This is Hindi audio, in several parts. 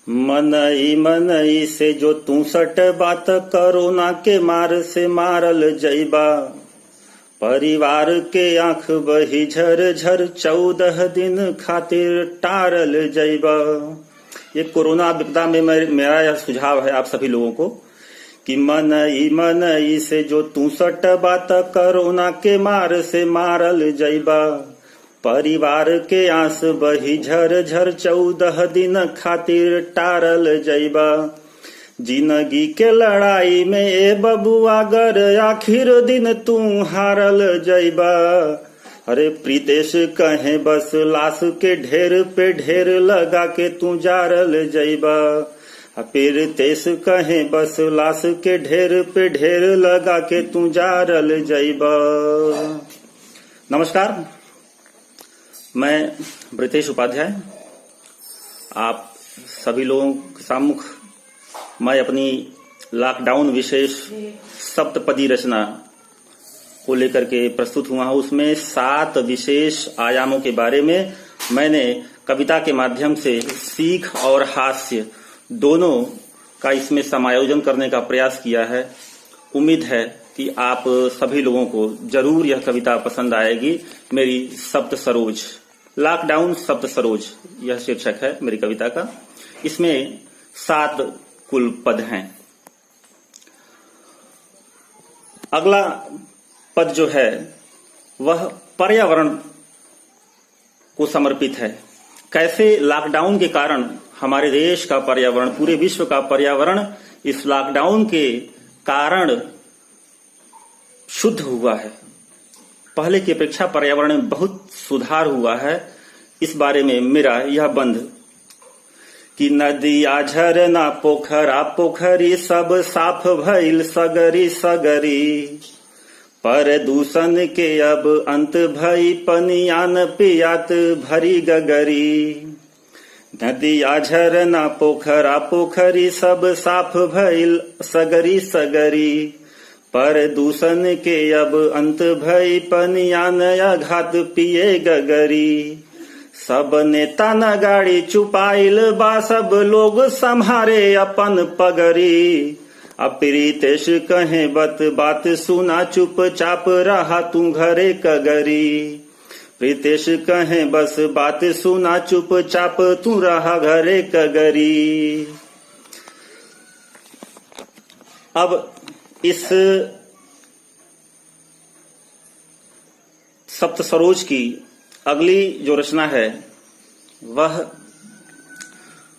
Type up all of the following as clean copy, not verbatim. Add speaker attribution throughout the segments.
Speaker 1: मनई मनई से जो तू सट बात कोरोना के मार से मारल जइबा। परिवार के आंख बही झर झर 14 दिन खातिर टारल जइबा। ये कोरोना विपदा में मेरा यह सुझाव है आप सभी लोगों को कि मनई मनई से जो तू सट बात कोरोना के मार से मारल जइबा। परिवार के आंस बही झर झर 14 दिन खातिर टारल जइबा। जिंदगी के लड़ाई में ए बबुआ गर आखिर दिन तू हारल जइबा। अरे प्रीतेश कहे बस लाश के ढेर पे ढेर लगा के तू जारल जइबा। प्रीतेश कहे बस लाश के ढेर पे ढेर लगा के तू जारल जइबा। नमस्कार, मैं प्रीतेश उपाध्याय आप सभी लोगों के सम्मुख मैं अपनी लॉकडाउन विशेष सप्तपदी रचना को लेकर के प्रस्तुत हुआ हूं। उसमें 7 विशेष आयामों के बारे में मैंने कविता के माध्यम से सीख और हास्य दोनों का इसमें समायोजन करने का प्रयास किया है। उम्मीद है कि आप सभी लोगों को जरूर यह कविता पसंद आएगी। मेरी सप्त सरोज, लॉकडाउन सप्त सरोज यह शीर्षक है मेरी कविता का। इसमें 7 कुल पद हैं। अगला पद जो है वह पर्यावरण को समर्पित है। कैसे लॉकडाउन के कारण हमारे देश का पर्यावरण, पूरे विश्व का पर्यावरण इस लॉकडाउन के कारण शुद्ध हुआ है। पहले की अपेक्षा पर्यावरण में बहुत सुधार हुआ है। इस बारे में मेरा यह बंध कि नदिया झरना पोखरा पोखरी सब साफ भइल सगरी सगरी। प्रदूषण के अब अंत भई पनियान पियात भरी गगरी। नदिया झरना पोखरा पोखरी सब साफ भइल सगरी सगरी। प्रदूषण के अब अंत भई पनियान अघात पिए गगरी। सब नेता नगाड़ी चुपाइल बा सब लोग संभारे अपन पगरी। प्रीतेश कहे बात सुना चुपचाप रहा तू घरे कगरी। प्रीतेश कहे बस बात सुना चुपचाप तू रहा घरे कगरी। अब इस सप्त सरोज की अगली जो रचना है वह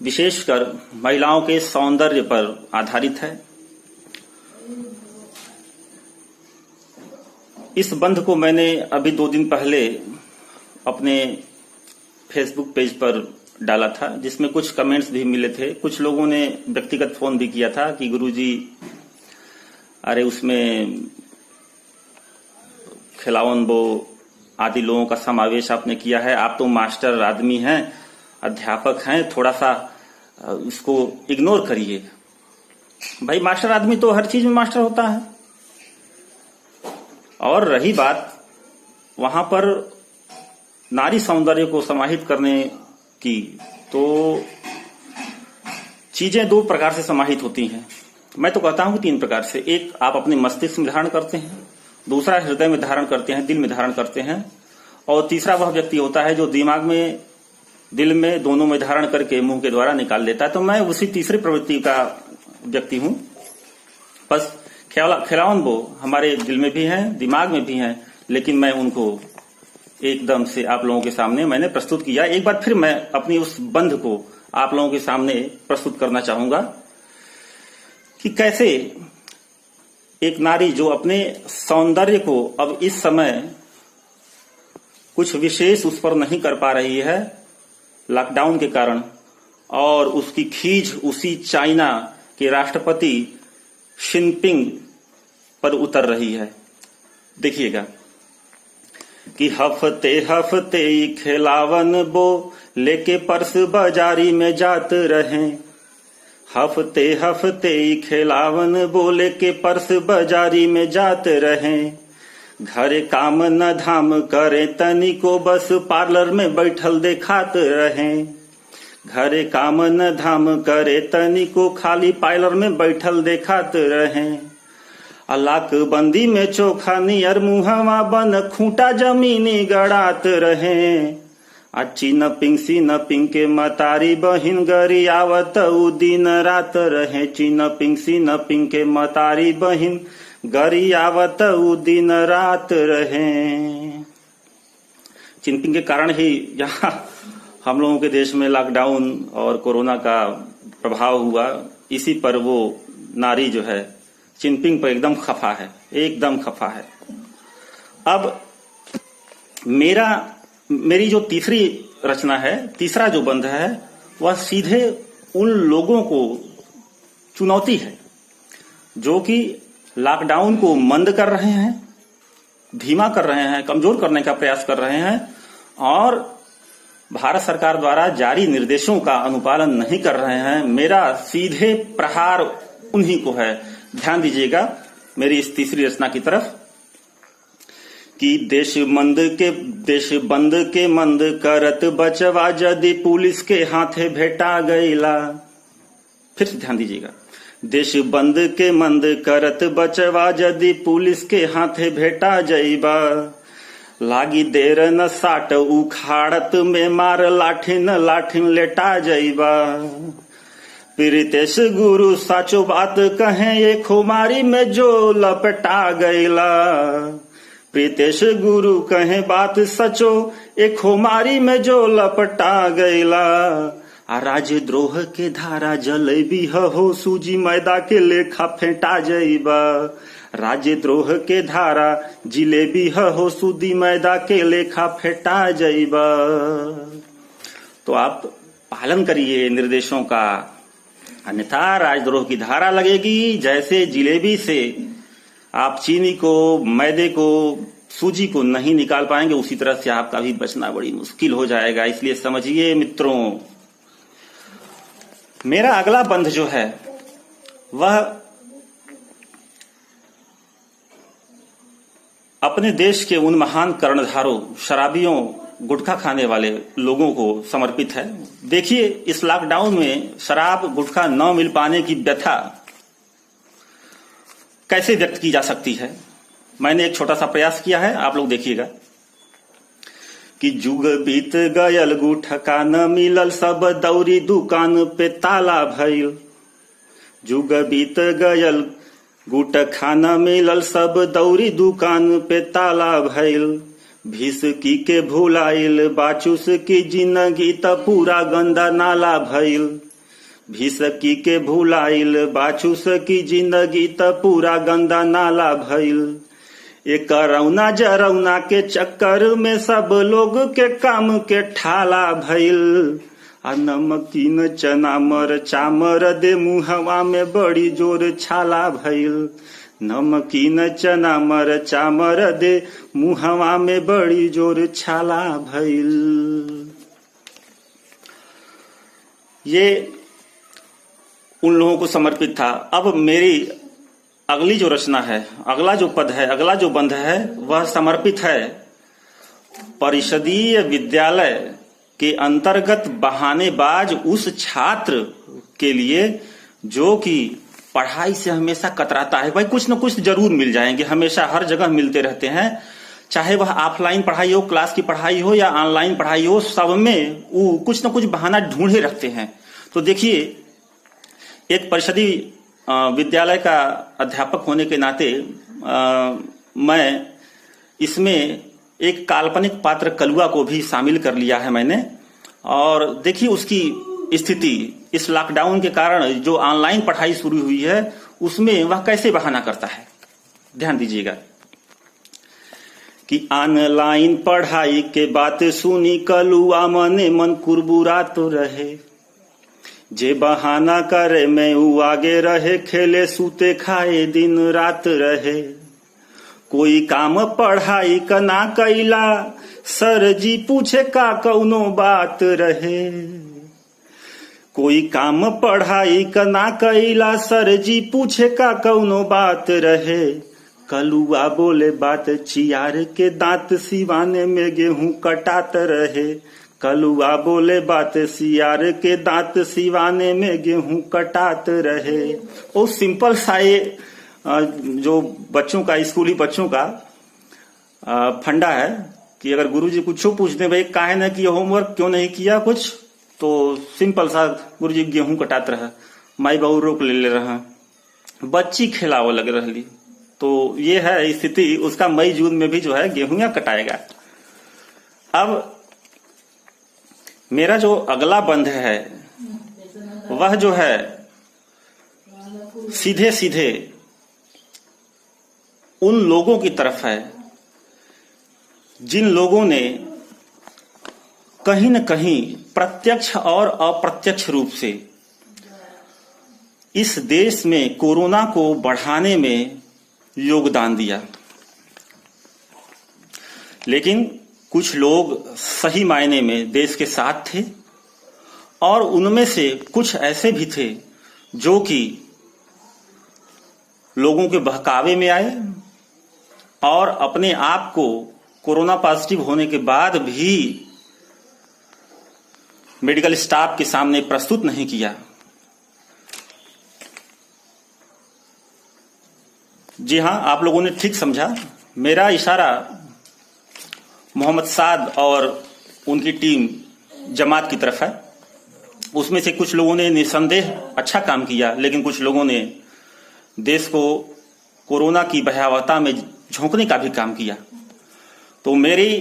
Speaker 1: विशेषकर महिलाओं के सौंदर्य पर आधारित है। इस बंध को मैंने अभी 2 दिन पहले अपने फेसबुक पेज पर डाला था, जिसमें कुछ कमेंट्स भी मिले थे। कुछ लोगों ने व्यक्तिगत फोन भी किया था कि गुरुजी अरे उसमें खिलावन बो आदि लोगों का समावेश आपने किया है। आप तो मास्टर आदमी हैं, अध्यापक हैं, थोड़ा सा इसको इग्नोर करिए। भाई मास्टर आदमी तो हर चीज में मास्टर होता है। और रही बात वहां पर नारी सौंदर्य को समाहित करने की, तो चीजें 2 प्रकार से समाहित होती हैं। मैं तो कहता हूं कि 3 प्रकार से। एक आप अपने मस्तिष्क में धारण करते हैं, दूसरा हृदय में धारण करते हैं, दिल में धारण करते हैं, और तीसरा वह व्यक्ति होता है जो दिमाग में, दिल में, दोनों में धारण करके मुंह के द्वारा निकाल लेता है। तो मैं उसी तीसरी प्रवृत्ति का व्यक्ति हूं। बस खिलावन वो हमारे दिल में भी हैं, दिमाग में भी हैं, लेकिन मैं उनको एकदम से आप लोगों के सामने मैंने प्रस्तुत किया। एक बार फिर मैं अपनी उस बंध को आप लोगों के सामने प्रस्तुत करना चाहूंगा कि कैसे एक नारी जो अपने सौंदर्य को अब इस समय कुछ विशेष उस पर नहीं कर पा रही है लॉकडाउन के कारण, और उसकी खींच उसी चाइना के राष्ट्रपति जिनपिंग पर उतर रही है। देखिएगा कि हफ्ते हफ्ते खिलावन बो लेके पर्स बाजारी में जात रहे। हफ्ते हफ्ते खिलावन बोले के पर्स बाजारी में जात रहे। घरे काम न धाम करे तनी को बस पार्लर में बैठल देखात रहे। घरे काम न धाम करे तनिको खाली पार्लर में बैठल देखात रहे। अलाक बंदी में चोखा नियर मुहवा बन खूंटा जमीनी गड़ात रहे। अच्छी न पिंग सी न पिंग के मतारी बहिन गरी आवत उ दिन रात रहे। चीन पिंग सी न पिंग के मतारी बहिन गरी आवत उ दिन रात रहे। चिनपिंग के कारण ही यहाँ हम लोगों के देश में लॉकडाउन और कोरोना का प्रभाव हुआ। इसी पर वो नारी जो है चिनपिंग पर एकदम खफा है, एकदम खफा है। अब मेरी जो तीसरी रचना है, तीसरा जो बंध है, वह सीधे उन लोगों को चुनौती है जो कि लॉकडाउन को मंद कर रहे हैं, धीमा कर रहे हैं, कमजोर करने का प्रयास कर रहे हैं और भारत सरकार द्वारा जारी निर्देशों का अनुपालन नहीं कर रहे हैं। मेरा सीधे प्रहार उन्हीं को है। ध्यान दीजिएगा मेरी इस तीसरी रचना की तरफ कि देश बंद के मंद करत बचवा यदि पुलिस के हाथे भेटा गईला। फिर से ध्यान दीजिएगा, देश बंद के मंद करत बचवा यदि पुलिस के हाथे भेटा जाइबा। लागी देर न साट उखाड़त में मार लाठिन लेटा जाइबा। प्रीतेश गुरु साचो बात कहे ये खुमारी में जो लपटा गईला। प्रीतेश गुरु कहे बात सचो एक खुमारी में जो लपटा गईला। आ राजद्रोह के धारा जलेबी हो सूजी मैदा के लेखा फेंटा जाइबा। राजद्रोह के धारा जिलेबी हो सूजी मैदा के लेखा फेंटा जाइबा। तो आप पालन करिए निर्देशों का, अन्यथा राजद्रोह की धारा लगेगी। जैसे जिलेबी से आप चीनी को, मैदे को, सूजी को नहीं निकाल पाएंगे, उसी तरह से आपका भी बचना बड़ी मुश्किल हो जाएगा। इसलिए समझिए मित्रों, मेरा अगला बंध जो है वह अपने देश के उन महान कर्णधारों, शराबियों, गुटखा खाने वाले लोगों को समर्पित है। देखिए इस लॉकडाउन में शराब गुटखा न मिल पाने की व्यथा कैसे व्यक्त की जा सकती है। मैंने एक छोटा सा प्रयास किया है, आप लोग देखिएगा कि जुग बीत गयल गुटखा न मिलल सब दौरी दुकान पे ताला भइल। जुग बीत गयल गुटखा न मिलल सब दौरी दुकान पे ताला भइल। भिसकी के भुलाइल बाचूस की जिंदगी त पूरा गंदा नाला भइल। भिसकी के भुलाइल बाचूस की जिंदगी त पूरा गंदा नाला भइल। एक रौना जरौना के चक्कर में सब लोग के काम के ठाला भइल। आ नमकीन चना मरचा मरदे मुहवा में बड़ी जोर छाला भइल। नमकीन चना मरचा मरदे मुहवा में बड़ी जोर छाला भइल। ये उन लोगों को समर्पित था। अब मेरी अगली जो रचना है, अगला जो पद है, अगला जो बंध है, वह समर्पित है परिषदीय विद्यालय के अंतर्गत बहानेबाज उस छात्र के लिए जो कि पढ़ाई से हमेशा कतराता है। भाई कुछ न कुछ जरूर मिल जाएंगे, हमेशा हर जगह मिलते रहते हैं, चाहे वह ऑफलाइन पढ़ाई हो, क्लास की पढ़ाई हो या ऑनलाइन पढ़ाई हो, सब में वो कुछ न कुछ बहाना ढूंढे रखते हैं। तो देखिए एक परिषदीय विद्यालय का अध्यापक होने के नाते मैं इसमें एक काल्पनिक पात्र कलुआ को भी शामिल कर लिया है मैंने। और देखिए उसकी स्थिति इस लॉकडाउन के कारण जो ऑनलाइन पढ़ाई शुरू हुई है उसमें वह कैसे बहाना करता है। ध्यान दीजिएगा कि ऑनलाइन पढ़ाई के बात सुनी कलुआ मने मन कुरबुरा तो रहे। जे बहाना करे मैं ऊ आगे रहे, खेले सूते खाए दिन रात रहे। कोई काम पढ़ाई का ना कैला, सर जी पूछे का कौनो बात रहे। कोई काम पढ़ाई का ना कैला, सर जी पूछे का कौनो बात रहे। कलुआ बोले बात चियार के दांत सिवाने में गेहूं कटात रहे। कलुआ बोले बात सियार के दांत, सिवाने में गेहूं कटात रहे। वो सिंपल सा ये जो बच्चों का, स्कूली बच्चों का फंडा है कि अगर गुरुजी कुछ पूछ दे, भाई काहे ना किया होमवर्क, क्यों नहीं किया कुछ, तो सिंपल सा गुरुजी गेहूं कटात रहा, माई बाबू रोक ले रहा, बच्ची खिलाव लग रही। तो ये है स्थिति उसका। मई जून में भी जो है गेहूं कटाएगा। अब मेरा जो अगला बंध है वह जो है सीधे सीधे उन लोगों की तरफ है जिन लोगों ने कहीं न कहीं प्रत्यक्ष और अप्रत्यक्ष रूप से इस देश में कोरोना को बढ़ाने में योगदान दिया। लेकिन कुछ लोग सही मायने में देश के साथ थे और उनमें से कुछ ऐसे भी थे जो कि लोगों के बहकावे में आए और अपने आप को कोरोना पॉजिटिव होने के बाद भी मेडिकल स्टाफ के सामने प्रस्तुत नहीं किया। जी हां, आप लोगों ने ठीक समझा। मेरा इशारा मोहम्मद साद और उनकी टीम जमात की तरफ है। उसमें से कुछ लोगों ने निसंदेह अच्छा काम किया, लेकिन कुछ लोगों ने देश को कोरोना की भयावहता में झोंकने का भी काम किया। तो मेरी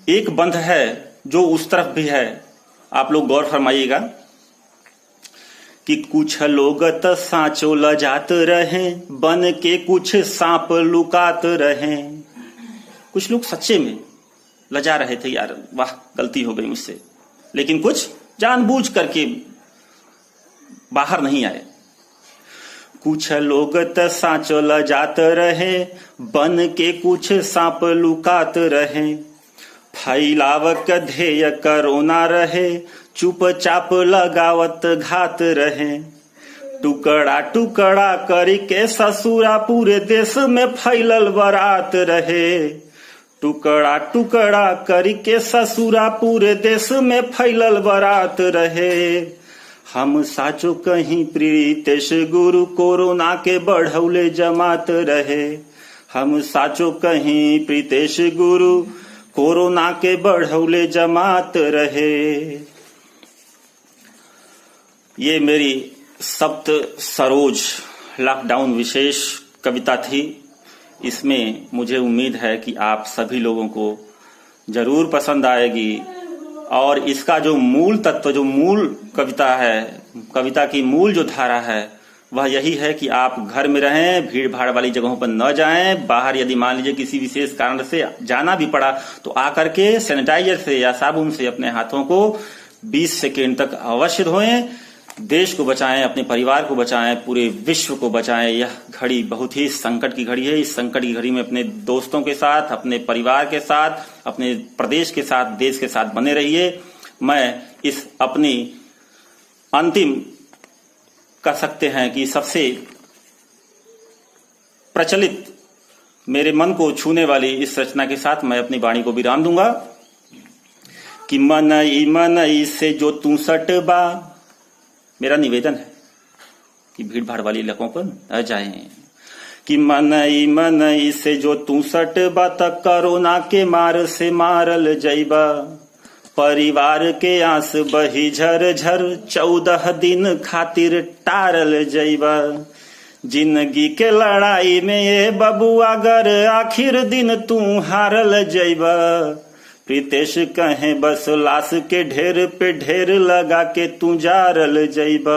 Speaker 1: एक बंध है जो उस तरफ भी है, आप लोग गौर फरमाइएगा कि कुछ लोग त सांचो लजात रहे, बन के कुछ सांप लुकात रहे। कुछ लोग सच्चे में लजा रहे थे, यार वाह गलती हो गई मुझसे, लेकिन कुछ जानबूझ करके बाहर नहीं आए। कुछ लोग त सांचो लजात रहे, बन के कुछ सांप लुकात रहे। फैलावक ध्येय करोना रहे, चुपचाप लगावत घात रहे। टुकड़ा टुकड़ा करके ससुरा पूरे देश में फैलल बरात रहे। टुकड़ा टुकड़ा करके ससुरा पूरे देश में फैलल बरात रहे। हम साचो कहीं प्रीतेश गुरु कोरोना के बढ़ौले जमात रहे। हम साचो कहीं प्रीतेश गुरु कोरोना के बढ़ौले जमात रहे। ये मेरी सप्त सरोज लॉकडाउन विशेष कविता थी। इसमें मुझे उम्मीद है कि आप सभी लोगों को जरूर पसंद आएगी। और इसका जो मूल तत्व, जो मूल कविता है, कविता की मूल जो धारा है, वह यही है कि आप घर में रहें, भीड़ भाड़ वाली जगहों पर न जाएं। बाहर यदि मान लीजिए किसी विशेष कारण से जाना भी पड़ा तो आकर के सैनिटाइजर से या साबुन से अपने हाथों को 20 सेकेंड तक अवश्य धोएं। देश को बचाएं, अपने परिवार को बचाएं, पूरे विश्व को बचाएं। यह घड़ी बहुत ही संकट की घड़ी है। इस संकट की घड़ी में अपने दोस्तों के साथ, अपने परिवार के साथ, अपने प्रदेश के साथ, देश के साथ बने रहिए। मैं इस अपनी अंतिम कह सकते हैं कि सबसे प्रचलित, मेरे मन को छूने वाली इस रचना के साथ मैं अपनी वाणी को विराम दूंगा कि मनई मनई से जो तू सट बा। मेरा निवेदन है कि भीड़ भाड़ वाली इलाकों पर न जाएं। कि मनई मनई से जो तू सट बा, तक कोरोना के मार से मारल जइबा। परिवार के आंस बही झर झर, 14 दिन खातिर टारल जइबा। जिंदगी के लड़ाई में ये बबुआ अगर आखिर दिन तू हारल जइबा। प्रीतेश कहे बस लाश के ढेर पे ढेर लगा के तू जारल जइबा।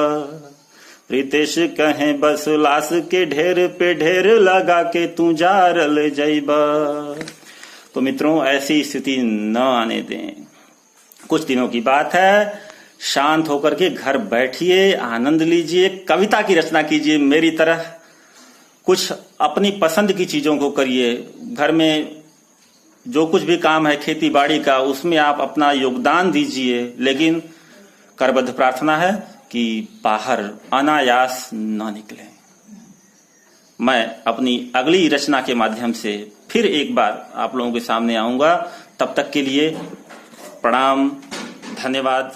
Speaker 1: प्रीतेश कहे बस लाश के ढेर पे ढेर लगा के तू जारल जइबा। तो मित्रों, ऐसी स्थिति न आने दें। कुछ दिनों की बात है, शांत होकर के घर बैठिए, आनंद लीजिए, कविता की रचना कीजिए मेरी तरह। कुछ अपनी पसंद की चीजों को करिए। घर में जो कुछ भी काम है खेती बाड़ी का, उसमें आप अपना योगदान दीजिए। लेकिन करबद्ध प्रार्थना है कि बाहर अनायास न निकलें। मैं अपनी अगली रचना के माध्यम से फिर एक बार आप लोगों के सामने आऊंगा। तब तक के लिए प्रणाम, धन्यवाद,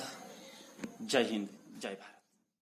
Speaker 1: जय हिंद, जय भारत।